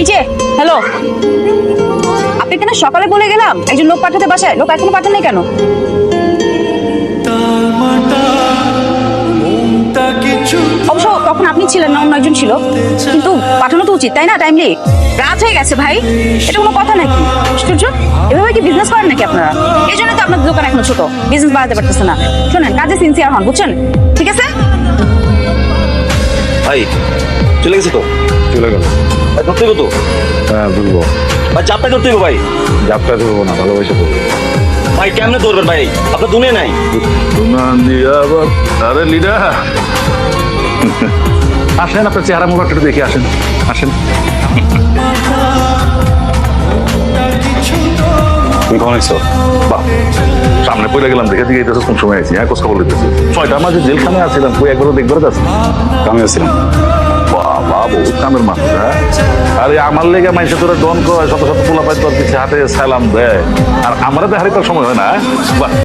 এই যে হ্যালো, আপনি কেন সকালে বলে গেলাম একজন লোক পাঠাতে বাসায়, লোক এখনো পাঠান নাই কেন? অবশ্য তখন আপনি ছিলেন না, অন্য একজন ছিল, কিন্তু পাঠানো তো উচিত তাই না? টাইমলি রাত হয়ে গেছে ভাই, এটা কোনো কথা নাকি? আশ্চর্য, এভাবে কি বিজনেস করেন নাকি আপনারা? এই জন্য তো আপনাদের দোকান এখনো ছোট, বিজনেস বাড়াতে পারতেছে না। শোনেন, কাজে সিনসিয়ার হন, বুঝছেন? ঠিক আছে ভাই, চলে গেছে তো? চলে গেল। ভাই ধরতে হইব তো? হ্যাঁ বুঝবো। ভাই চাপটা করতে হইব ভাই। যাত্রা ধরবো না, ভালোবাসা করবো। ভাই কেমনে ধরবেন ভাই, আপনার দুনিয়া নাই। আরে লিডার আসেন, আপনার চেহারা মুখ একটু দেখে আসেন, আসেন। তুমি কখন এসছো? বাহ, সামনে পড়ে গেলাম, দেখে দিকে এসেছো কোন সময় আছি? হ্যাঁ, খোঁজ খবর লিখতেছি। 6টার মাঝে জেলখানে আছিলাম, কই একবারও দেখবার যাচ্ছে? কামে আছিলাম। বাবা, বহুত কামের মানুষ। হ্যাঁ, আরে আমার লেগে মাইসে তোরা ডন কয়, শত শত পোলা পাই তোর পিছিয়ে হাতে সালাম দেয়, আর আমারা দেখার সময় হয় না। বাহ।